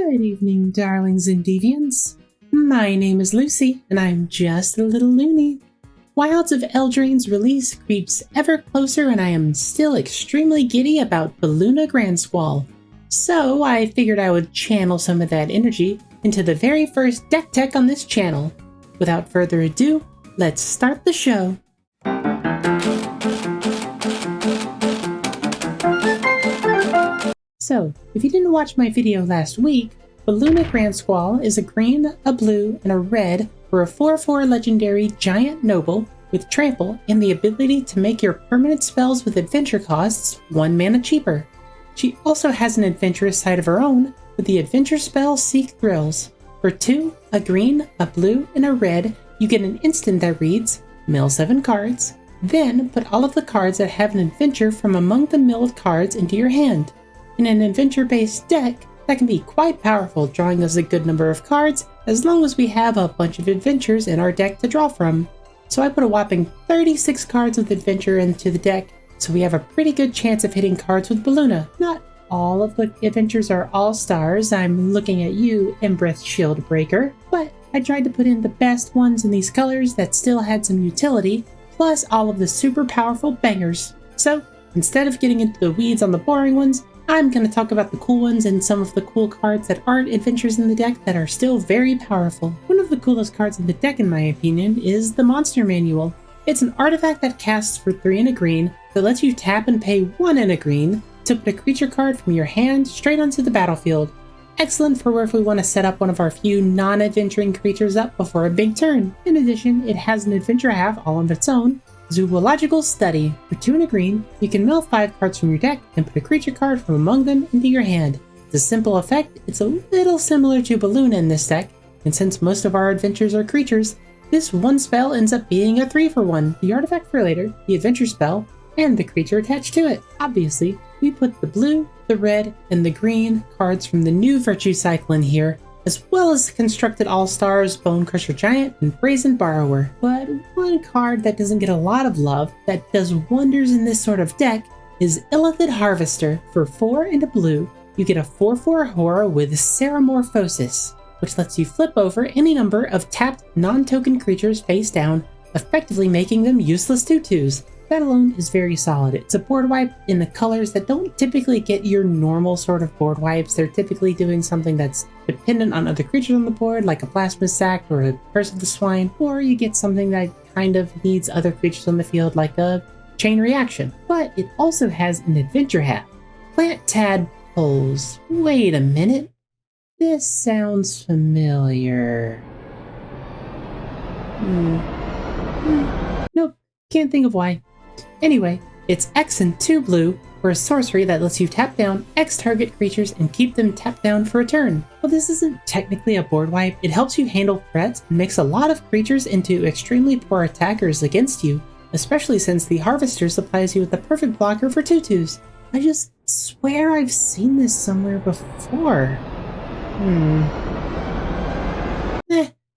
Good evening, darlings and deviants. My name is Lucy, and I'm just a little loony. Wilds of Eldraine's release creeps ever closer, and I am still extremely giddy about Beluna Grandsquall. So I figured I would channel some of that energy into the very first deck tech on this channel. Without further ado, let's start the show. So, if you didn't watch my video last week, Beluna Grandsquall is a green, a blue, and a red for a 4/4 legendary giant noble with trample and the ability to make your permanent spells with adventure costs 1 mana cheaper. She also has an adventurous side of her own with the adventure spell Seek Thrills. For 2, a green, a blue, and a red, you get an instant that reads, mill 7 cards, then put all of the cards that have an adventure from among the milled cards into your hand. In an adventure-based deck, that can be quite powerful, drawing us a good number of cards, as long as we have a bunch of adventures in our deck to draw from. So I put a whopping 36 cards with adventure into the deck, so we have a pretty good chance of hitting cards with Beluna. Not all of the adventures are all-stars, I'm looking at you, Embreth Shieldbreaker, but I tried to put in the best ones in these colors that still had some utility, plus all of the super powerful bangers. So, instead of getting into the weeds on the boring ones, I'm going to talk about the cool ones and some of the cool cards that aren't adventures in the deck that are still very powerful. One of the coolest cards in the deck, in my opinion, is the Monster Manual. It's an artifact that casts for 3 and a green that lets you tap and pay 1 and a green to put a creature card from your hand straight onto the battlefield. Excellent for if we want to set up one of our few non-adventuring creatures up before a big turn. In addition, it has an adventure half all of its own, Zoological Study. For 2 and a green, you can mill 5 cards from your deck and put a creature card from among them into your hand. It's a simple effect, it's a little similar to Beluna in this deck, and since most of our adventures are creatures, this one spell ends up being a 3-for-1. The artifact for later, the adventure spell, and the creature attached to it. Obviously, we put the blue, the red, and the green cards from the new Virtue Cycle in here, as well as Constructed All-Stars, Bone Crusher Giant, and Brazen Borrower. But one card that doesn't get a lot of love, that does wonders in this sort of deck, is Illithid Harvester. For 4 and a blue, you get a 4/4 horror with Ceramorphosis, which lets you flip over any number of tapped non-token creatures face down, effectively making them useless 2/2s. That alone is very solid. It's a board wipe in the colors that don't typically get your normal sort of board wipes. They're typically doing something that's dependent on other creatures on the board, like a Plasma Sack or a Curse of the Swine, or you get something that kind of needs other creatures on the field, like a Chain Reaction. But it also has an adventure half. Plant Tadpoles. Wait a minute. This sounds familiar. Nope, can't think of why. Anyway, it's X and 2 blue for a sorcery that lets you tap down X target creatures and keep them tapped down for a turn. While this isn't technically a board wipe, it helps you handle threats and makes a lot of creatures into extremely poor attackers against you, especially since the Harvester supplies you with the perfect blocker for 2/2s. I just swear I've seen this somewhere before.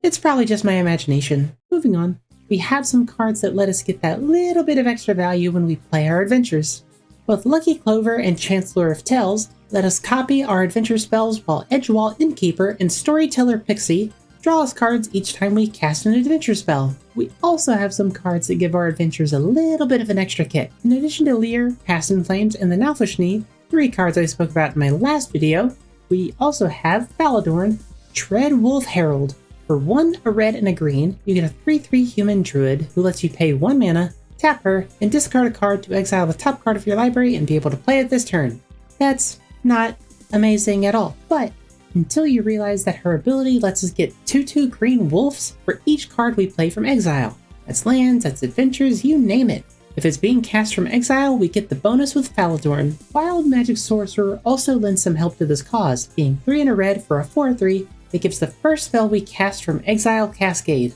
It's probably just my imagination. Moving on. We have some cards that let us get that little bit of extra value when we play our adventures. Both Lucky Clover and Chancellor of Tales let us copy our adventure spells, while Edgewall Innkeeper and Storyteller Pixie draw us cards each time we cast an adventure spell. We also have some cards that give our adventures a little bit of an extra kick. In addition to Lear, Past in Flames, and the Nalfashni, 3 cards I spoke about in my last video, we also have Faladorn, Tread Wolf Herald. For 1, a red, and a green, you get a 3/3 human druid who lets you pay 1 mana, tap her, and discard a card to exile the top card of your library and be able to play it this turn. That's not amazing at all, but until you realize that her ability lets us get 2/2 green wolves for each card we play from exile. That's lands, that's adventures, you name it. If it's being cast from exile, we get the bonus with Faladorn. Wild Magic Sorcerer also lends some help to this cause, being 3 and a red for a 4/3, that gives the first spell we cast from exile Cascade.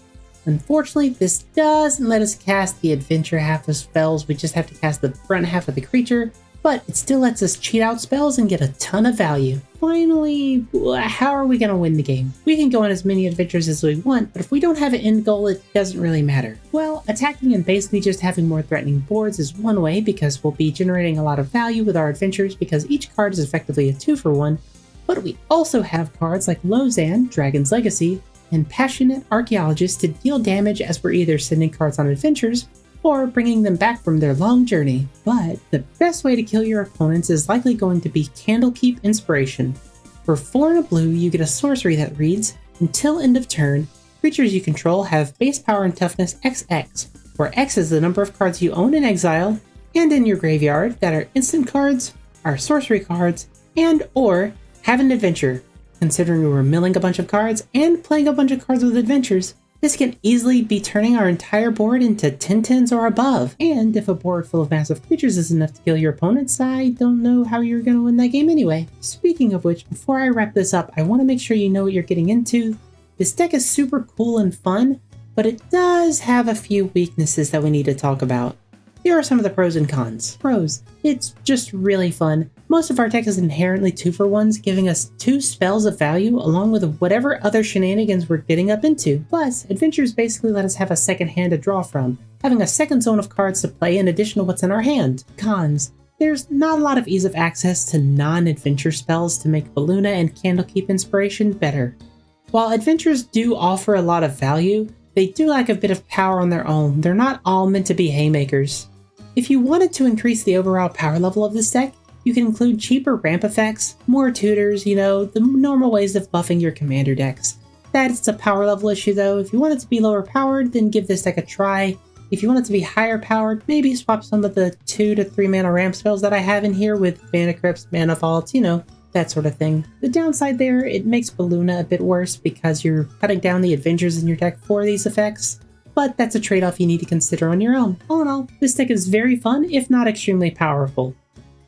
Unfortunately, this doesn't let us cast the adventure half of spells, we just have to cast the front half of the creature, but it still lets us cheat out spells and get a ton of value. Finally, how are we going to win the game? We can go on as many adventures as we want, but if we don't have an end goal, it doesn't really matter. Well, attacking and basically just having more threatening boards is one way, because we'll be generating a lot of value with our adventures because each card is effectively a 2-for-1, But we also have cards like Lozan, Dragon's Legacy, and Passionate Archaeologist to deal damage as we're either sending cards on adventures or bringing them back from their long journey. But the best way to kill your opponents is likely going to be Candlekeep Inspiration. For 4 and a blue, you get a sorcery that reads, until end of turn, creatures you control have base power and toughness XX, where X is the number of cards you own in exile and in your graveyard that are instant cards, are sorcery cards, and or have an adventure. Considering we were milling a bunch of cards and playing a bunch of cards with adventures, this can easily be turning our entire board into 10/10s or above. And if a board full of massive creatures is enough to kill your opponents, I don't know how you're going to win that game anyway. Speaking of which, before I wrap this up, I want to make sure you know what you're getting into. This deck is super cool and fun, but it does have a few weaknesses that we need to talk about. Here are some of the pros and cons. Pros, it's just really fun. Most of our deck is inherently 2-for-1s, giving us 2 spells of value along with whatever other shenanigans we're getting up into. Plus, adventures basically let us have a second hand to draw from, having a second zone of cards to play in addition to what's in our hand. Cons, there's not a lot of ease of access to non-adventure spells to make Beluna and Candlekeep Inspiration better. While adventures do offer a lot of value, they do lack a bit of power on their own. They're not all meant to be haymakers. If you wanted to increase the overall power level of this deck, you can include cheaper ramp effects, more tutors, the normal ways of buffing your commander decks. That's a power level issue though. If you want it to be lower powered, then give this deck a try. If you want it to be higher powered, maybe swap some of the 2 to 3 mana ramp spells that I have in here with Mana Crypts, Mana Vaults, that sort of thing. The downside there, it makes Beluna a bit worse because you're cutting down the adventures in your deck for these effects. But that's a trade-off you need to consider on your own. All in all, this deck is very fun, if not extremely powerful.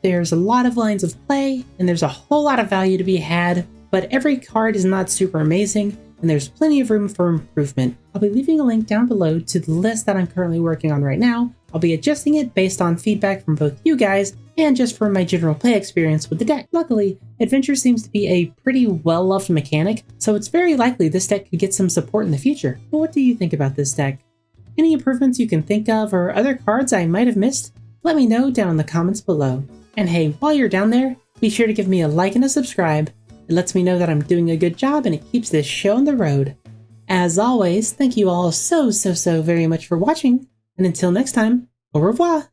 There's a lot of lines of play, and there's a whole lot of value to be had, but every card is not super amazing, and there's plenty of room for improvement. I'll be leaving a link down below to the list that I'm currently working on right now. I'll be adjusting it based on feedback from both you guys and just from my general play experience with the deck. Luckily, Adventure seems to be a pretty well-loved mechanic, so it's very likely this deck could get some support in the future. But what do you think about this deck? Any improvements you can think of or other cards I might have missed? Let me know down in the comments below. And hey, while you're down there, be sure to give me a like and a subscribe. It lets me know that I'm doing a good job and it keeps this show on the road. As always, thank you all so very much for watching, and until next time, au revoir!